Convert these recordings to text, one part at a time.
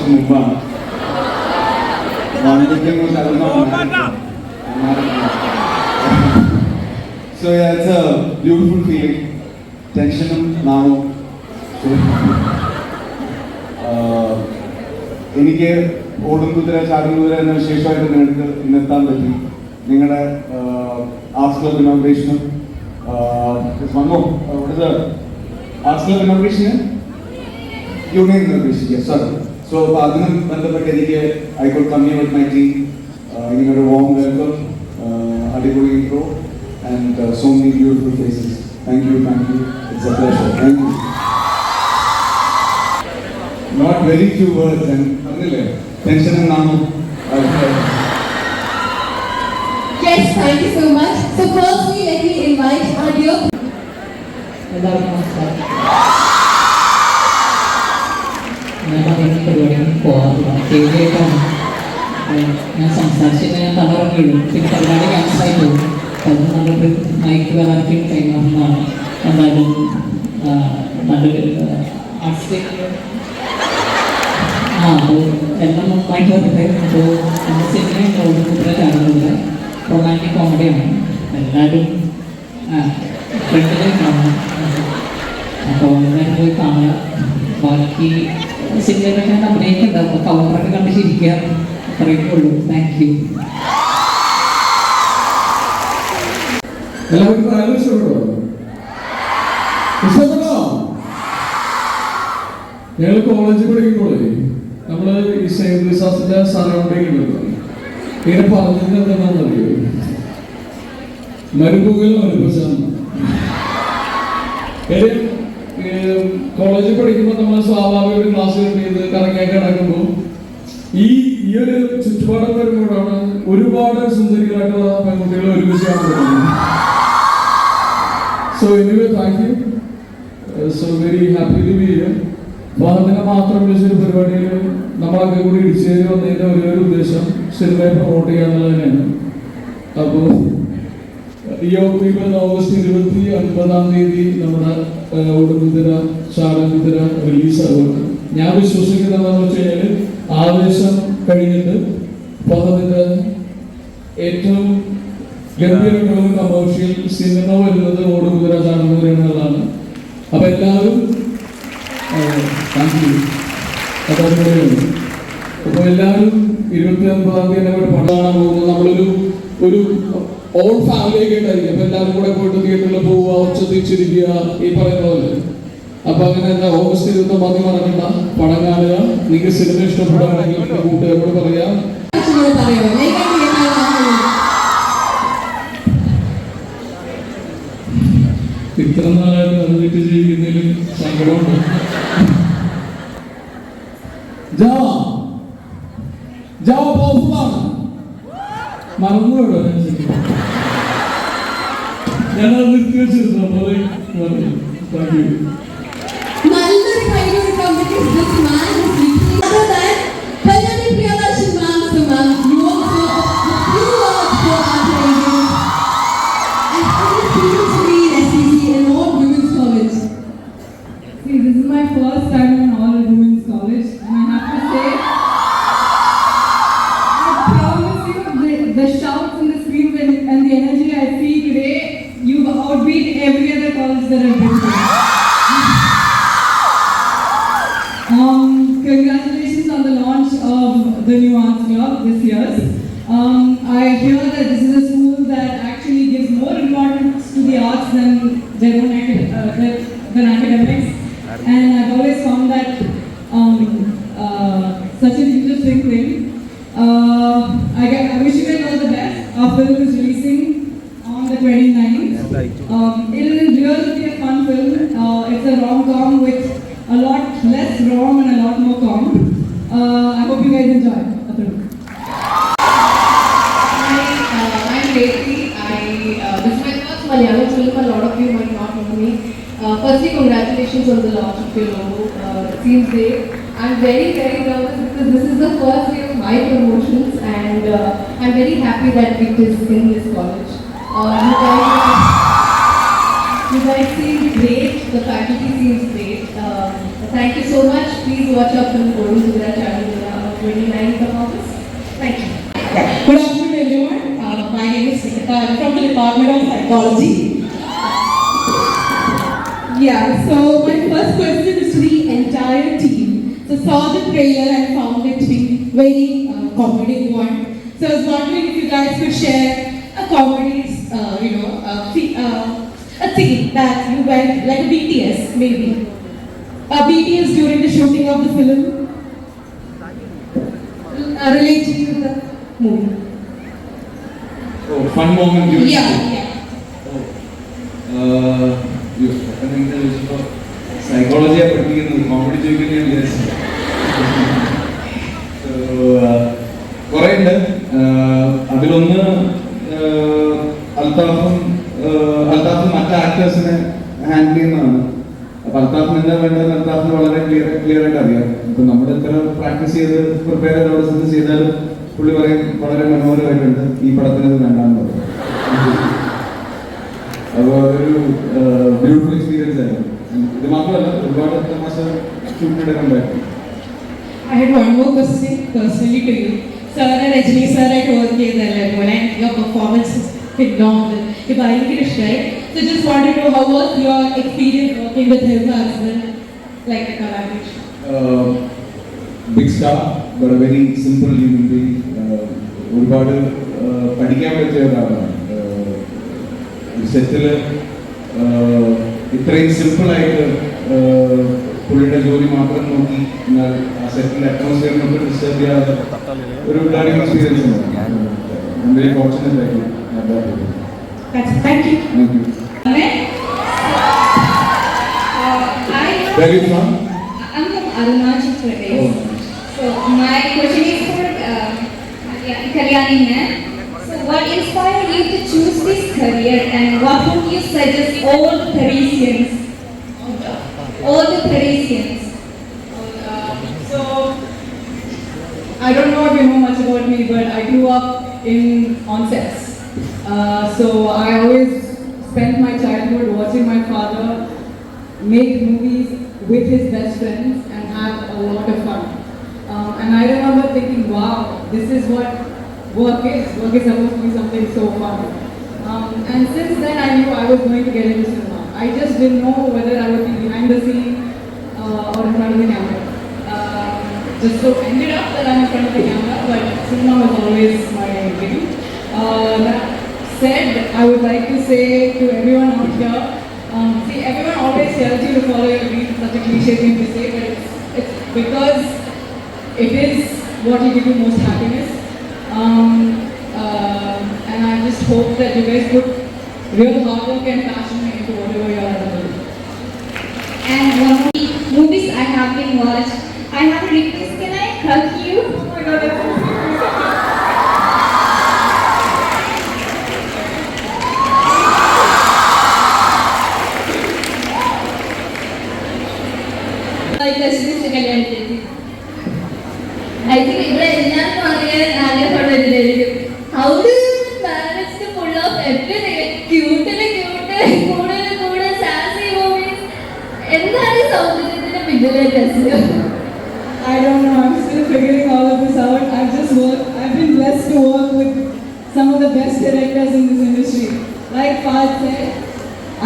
വർഷത്തിന് മുമ്പാണ്. So yeah, it's a beautiful feeling. ടെൻഷനും നാണവും. എനിക്ക് ഓടുംകുതിര ചാടുംകുതിര എന്ന വിശേഷമായിട്ട് നിങ്ങൾക്ക് ഇന്നെത്താൻ പറ്റി. നിങ്ങളുടെ ആർട്സ് ക്ലബ് ഇനോഗ്രേഷനും ആർട്സ് ക്ലബ് ഇനോഗ്രേഷന് യൂണിയൻ ഇനോഗ്രേഷൻ സോറി. സോ അപ്പോൾ അതിനും ബന്ധപ്പെട്ട് എനിക്ക് I could come here with my team. നിങ്ങളുടെ വാം വെൽക്കം, അടിപൊളി intro and so many beautiful faces. Thank you. It's a pleasure. Thank you. Not very few words and tension and now. Yes, thank you so much. So firstly, let me invite our dear. ഞാൻ സംസാരിച്ചിട്ട് ഞാൻ തളർന്നുള്ളൂ. പിന്നെ പരിപാടി ക്യാൻസലായി പോകും. അത് നല്ലൊരു mic വരാക്കി കൈമാറുന്നതാണ്. എന്തായാലും നല്ലൊരു ആർട്സ് അത് എല്ലാം നന്നായിട്ട് വരട്ടെ. അപ്പോൾ എൻ്റെ സിനിമ ഓടുകുതിര ചാടുന്നത് റൊമാൻറ്റിക് കോമഡിയാണ്. എല്ലാവരും ഫ്രണ്ടിലേക്ക് കാണണം. അപ്പോൾ എല്ലാവരും പോയി കാണുക. ബാക്കി സിനിമയിലൊക്കെ ഞാൻ അഭിനയിക്കുന്നുണ്ടാവും. കൗണ്ടറൊക്കെ കണ്ട് ചിരിക്കുക. അത്രയൊക്കെ ഉള്ളൂ. Thank you. എല്ലാവർക്കും പ്രായം ഇഷ്ടപ്പെട്ടോ? ഞങ്ങൾ കോളേജിൽ പഠിക്കുമ്പോഴേ നമ്മള് ഈ സെയിന്റ് ക്രിസാസിന്റെ സറൗണ്ടിങ് ഉണ്ടല്ലോ, ഇങ്ങനെ പറഞ്ഞത് എന്താണെന്നറിയോ? മരുഭൂമിയിൽ മരുഭൂഷാണ്. കോളേജിൽ പഠിക്കുമ്പോൾ നമ്മൾ സ്വാഭാവിക ഒരു ക്ലാസ് കിട്ടിയത് കറങ്ങിയൊക്കെ നടക്കുമ്പോൾ ഈ ഒരു ചുറ്റുപാടം വരുമ്പോഴാണ് ഒരുപാട് സുന്ദരികളായിട്ടുള്ള പെൺകുട്ടികൾ ഒരുമിച്ച് കാണുന്നത്. So anyway, thank you. So very happy to be here. അതിനെ മാത്രം വിളിച്ചൊരു പരിപാടിയിൽ നമ്മളൊക്കെ കൂടി ഇടിച്ചേരി വന്നതിൻ്റെ ഒരു ഉദ്ദേശം സിനിമയെ പ്രൊമോട്ട് ചെയ്യുക എന്നുള്ളത് തന്നെയാണ്. അപ്പോൾ ഈ ഓഗസ്റ്റ് 29 നമ്മുടെ ഓടുകുതിര ചാടുകുതിര റിലീസാകും. ഞാൻ വിശ്വസിക്കുന്നത് എന്താണെന്ന് വെച്ച് കഴിഞ്ഞാൽ ആവേശം കഴിഞ്ഞിട്ട് അതിൻ്റെ ഏറ്റവും ഗംഭീരമുള്ള കമേഴ്ഷ്യൽ സിനിമ വരുന്നത് ഓടുകുതിര ചാടുകുതിര എന്നുള്ളതാണ്. അപ്പൊ എല്ലാവരും അപ്പൊ എല്ലാവരും 29 തന്നെ പടം കാണാൻ പോകുന്നത്. നമ്മളൊരു ഓൾ ഫാമിലിയൊക്കെ ഉണ്ടായിരിക്കും. അപ്പൊ എല്ലാവരും കൂടെ പോയിട്ട് തിയേറ്ററിൽ പോവുക, ഒച്ചത്തിച്ചിരിക്കുക, ഈ പറയുന്ന പോലെ. അപ്പൊ അങ്ങനെ എന്താ ഓഗസ്റ്റ് 29 മറക്കണ്ട, പടം കാണുക. നിങ്ങൾക്ക് സിനിമ ഇഷ്ടപ്പെടുകയാണെങ്കിൽ കൂട്ടുകാരോട് പറയാം. ഇത്ര നാളായിട്ട് അത് തെറ്റ് ജീവിക്കുന്നതിലും സങ്കടമുണ്ട്. മറന്നുപോയോ? ഞാനത് നിർത്തി വെച്ചിരുന്നു. This is my first time in all women's college, and I have to say, I promise you, the shouts and the screams and the energy I see today, you've outbeat every other college that I've been to. Congratulations on the launch of the new Arts Club this year. I hear that this is a school that actually gives more importance to the arts than their own academics. And I've always found that such an interesting thing. I wish you guys all the best. Our film is releasing on the 29th. It will really be a fun film. It's a rom-com with a lot less rom and a lot more com. I hope you guys enjoy the film. I'm Devi. This is my first Malayalam film. A lot of you might not know me. Firstly, congratulations on the launch of your logo. It seems great. I'm very, very nervous because this is the first day of my promotions, and I'm very happy that it is in this college. You guys seem great. The faculty seems great. Thank you so much. Please watch our film, Oduguthira Channel. I'm from the Department of Psychology. Yeah, so my first question is to the entire team. So saw the trailer and found it to be very comedy one. So I was wondering if you guys could share a comedy, a scene that you went like a BTS maybe. A BTS during the shooting of the film related to the movie. Oh, fun moment during Yeah, school. yeah. സൈക്കോളജിയെ പഠിപ്പിക്കുന്നത് comedy ചോദിക്കുന്നത് വിചാരിച്ചു. കുറേ ഉണ്ട്. അതിലൊന്ന് അൽത്താഫ് മറ്റ് ആക്ടേഴ്സിനെ handle ചെയ്യുന്നതാണ്. അപ്പൊ അൽത്താഫിന് എന്താ വേണ്ടത് അൽത്താഫിന് വളരെ ക്ലിയർ ആയിട്ട് അറിയാം. ഇപ്പൊ നമ്മൾ എത്ര പ്രാക്ടീസ് ചെയ്ത് പ്രിപ്പയർ ചെയ്ത് അവിടെ സെറ്റ് ചെയ്താലും പുള്ളി പറയും വളരെ മനോഹരമായിട്ടുണ്ട്, ഈ പടത്തിന് ഇത് വേണ്ടാന്ന് പറയും. അപ്പോൾ അതൊരു ബ്യൂട്ടിഫുൾ എക്സ്പീരിയൻസ് ആയിരുന്നു. ഇത് മാത്രമല്ല ഒരുപാട് തമാശ ഷൂട്ടിനെടുക്കാൻ പറ്റും. I had one more question personally to you. Sir and Rajni sir at work and your performance is phenomenal. If I can share, so just wanted to know how was your experience working with him as well, like the collaboration. Big star, but a very simple human being. ഒരുപാട് പഠിക്കാൻ പറ്റിയ ഒരാളാണ്. സെറ്റില് ഇത്രയും സിമ്പിളായിട്ട് പുള്ളിയുടെ ജോലി മാത്രം നോക്കി എന്നാൽ ആ സെറ്റിലെ അറ്റ്മോസ്ഫിയറിനൊക്കെ ഡിസ്റ്റർബ് ചെയ്യാതെ ഒരു ലേണിംഗ് എക്സ്പീരിയൻസ് ഉണ്ട്. വെരി ഫോർച്ചുനേറ്റ് ആയിട്ട്. Thank you. Thank you. Where are you from? I'm from Arunachal Pradesh. Oh. So my question is for Kalyani ma'am. So what inspired you to choose this career and what would you suggest all the Parisians? All the Parisians. So I don't know if you know much about me, but I grew up on sets. So I always spent my childhood watching my father make movies with his best friends and have a lot of fun. And I remember thinking, wow, this is what work is. Work is supposed to be something so fun. And since then I knew I was going to get into cinema. I just didn't know whether I would be behind the scene or in front of the camera. Just so ended up that I'm in front of the camera, but cinema was always my dream. That said, I would like to say to everyone out here, see, everyone always tells you to follow your dreams, such a cliche thing to say, but it's because it is what will give you most happiness. And I just hope that you guys put real hard work and passion into whatever you are doing. And one of the movies I have been watched, I have a request. Can I hug you? Oh my god, that's so sweet. I think ഇവിടെ എല്ലാവർക്കും അറിയാൻ ആഗ്രഹമുള്ളവരിലായിരിക്കും. How do you manage to pull off everything? Cute, കൂടെ sassy movies. എന്താണ് ഈ സൗന്ദര്യത്തിന്റെ പിന്നിലെ രഹസ്യം? I don't know, I'm still figuring all of this out. I've been blessed to work with some of the best directors in this industry. Like Fahad said,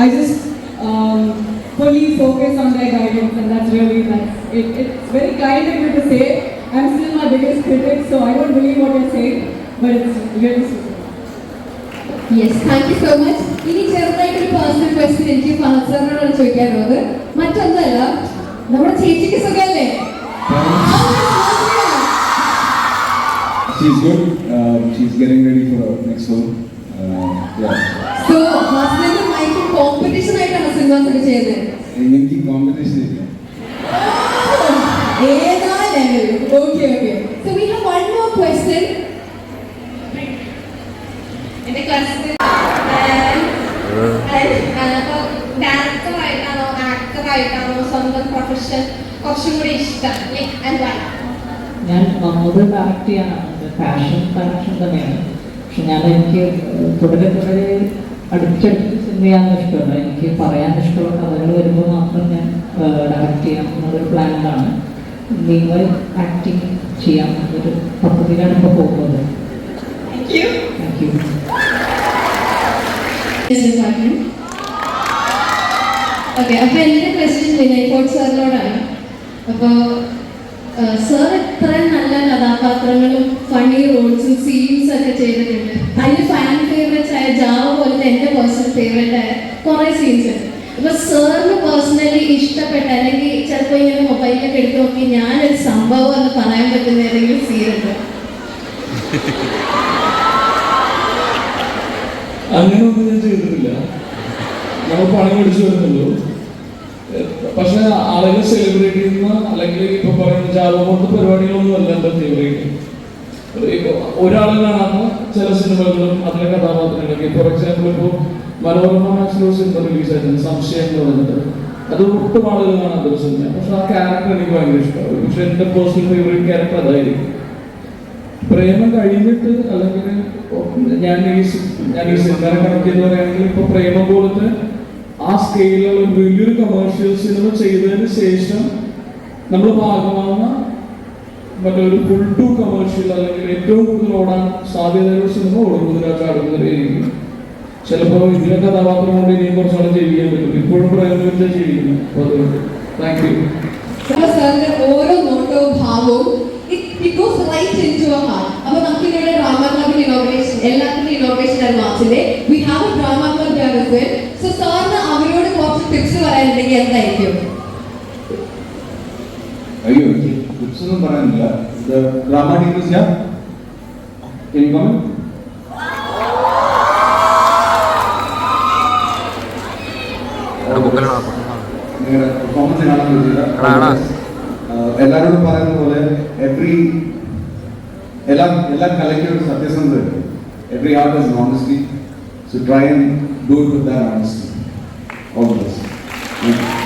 I just fully focus on their guidance, and that's really nice. It's very kind of you to say. I'm still my biggest critic, so I don't believe what you're saying, but it's really sweet. Yes, thank you so much. ഇനി ചെറുതായിട്ടൊരു personal question എനിക്ക് ഫഹദ് സാറിനോടാണ് ചോദിക്കാനുള്ളത്. മറ്റൊന്നല്ല, നമ്മുടെ ചേച്ചിക്ക് സുഖമല്ലേ? She's good. She's getting ready for her next film. Yeah. So, ഹസ്ബൻഡും വൈഫും competition ആയിട്ടാണ് സിനിമാസ് ഒക്കെ ചെയ്തത്. എനിക്ക് കോമ്പറ്റീഷൻ ഇല്ല. ഏതാ level? Okay. So we have one more question. എന്റെ ക്വസ്റ്റ്യൻ ഡയറക്ടറായിട്ടാണോ ആക്ടറായിട്ടാണോ സ്വന്തം പ്രൊഫഷൻ കുറച്ചും കൂടി ഇഷ്ടം? Like and why? ഞാൻ വന്നത് ഡയറക്റ്റ് ചെയ്യാനാണ്, പാഷൻ തന്നെയാണ്. പക്ഷെ എനിക്ക് തുടരെ അടുപ്പിച്ചടുപ്പിച്ച് സിനിമ ചെയ്യാൻ ഇഷ്ടമല്ല. എനിക്ക് പറയാൻ ഇഷ്ടമുള്ള കഥകൾ വരുമ്പോൾ മാത്രം ഞാൻ ഡയറക്റ്റ് ചെയ്യാം എന്നുള്ളൊരു പ്ലാനിലാണ്. നിങ്ങൾ ആക്ടിങ് ചെയ്യാം എന്നൊരു പദ്ധതിയിലാണ് ഇപ്പോൾ പോകുന്നത്. Thank you. Thank you. Okay, അപ്പോൾ എൻ്റെ ക്വസ്റ്റ്യൻ വിനയ് ഫോർട്ട് സാറിനോടാണ്. അപ്പോൾ സാർ ഇത്രയും നല്ല കഥാപാത്രങ്ങളും ഫണ്ണി റോൾസും സീൻസ് ഒക്കെ ചെയ്തിട്ടുണ്ട്. അതിൽ ഫാൻ ഫേവറേറ്റ്സ് ആയ ജാവ പോലത്തെ എൻ്റെ പേഴ്സണൽ ഫേവറേറ്റ് ആയ കുറേ സീൻസ് ഉണ്ട്. അപ്പോൾ സാറിന് പേഴ്സണലി ഇഷ്ടപ്പെട്ട അല്ലെങ്കിൽ ചിലപ്പോൾ ഇങ്ങനെ മൊബൈലൊക്കെ എടുത്ത് നോക്കി ഞാനൊരു സംഭവം എന്ന് പറയാൻ പറ്റുന്ന ഏതെങ്കിലും സീൻ ഉണ്ടോ? അങ്ങനെയൊന്നും ഞാൻ ചെയ്തിട്ടില്ല. നമ്മൾ പണി പിടിച്ചു വരുന്നുള്ളൂ. പക്ഷെ ആളുകൾ സെലിബ്രേറ്റ് ചെയ്യുന്ന അല്ലെങ്കിൽ ഇപ്പൊ പറയുന്ന ജാവ പോലത്തെ പരിപാടികളൊന്നും അല്ല എൻ്റെ ഫേവറേറ്റ്. ഒരാൾ കാണാത്ത ചില സിനിമകളും അതിലെ കഥാപാത്രങ്ങളൊക്കെ, ഫോർ എക്സാമ്പിൾ ഇപ്പോൾ മനോരമ മാക്സിലോ സിനിമ റിലീസായിരുന്നു സംശയം എന്ന് പറഞ്ഞിട്ട്. അത് ഒട്ടും ആളുകൾ കാണാത്തൊരു സിനിമ, പക്ഷെ ആ ക്യാരക്ടർ എനിക്ക് ഭയങ്കര ഇഷ്ടമാണ്. പക്ഷെ എൻ്റെ പേഴ്സണൽ ഫേവറേറ്റ് ക്യാരക്ടർ അതായിരിക്കും. പ്രേമം കഴിഞ്ഞിട്ട് അല്ലെങ്കിൽ ഞാൻ ഈ സിനിമയെ കണക്ട് എന്ന് പറയുകയാണെങ്കിൽ ഇപ്പൊ പ്രേമം പോലത്തെ ആ സ്കെയിലുള്ള വലിയൊരു കമേഴ്ഷ്യൽ സിനിമ ചെയ്തതിന് ശേഷം നമ്മൾ ഭാഗമാകുന്ന മറ്റൊരു ഫുൾ ടു കമേഴ്ഷ്യൽ അല്ലെങ്കിൽ ഏറ്റവും കൂടുതൽ ഓടാൻ സാധ്യതയുള്ള സിനിമ ഓടുന്നതിനായിരിക്കും. ചിലപ്പോൾ ഇതിലെ കഥാപാത്രം കൊണ്ട് ഇനിയും കുറച്ചാൾ ജീവിക്കാൻ പറ്റും. ഇപ്പോഴും പ്രേമത്തെ ജീവിക്കുന്നു. അപ്പോൾ അതുകൊണ്ട് താങ്ക് യു. സാറിന്റെ ഓരോ നോട്ടവും ഭാവവും it goes right into our heart. അപ്പോൾ നമുക്ക് ഇവിടെ ഡ്രാമ ക്ലബിന്റെ ഇനോഗ്രേഷൻ, എല്ലാത്തിനും ഇനോഗ്രേഷൻ ആയിരുന്നു മാർച്ചിലെ. We have a drama club here as well. So സാറിന് അവരോട് കുറച്ച് ടിപ്സ് പറയാനുണ്ടെങ്കിൽ എന്തായിരിക്കും? അയ്യോ, എനിക്ക് ടിപ്സ് ഒന്നും പറയാനില്ല. Drama team is here. Can you come in? നിങ്ങളുടെ പെർഫോമൻസ് കാണാൻ പറ്റില്ല. എല്ലാവരോടും പറയുന്ന പോലെ എല്ലാം കലയ്ക്ക് ഒരു സത്യസന്ധത. Every art has an honesty. So try and do it with that honesty. All the best. Thank you.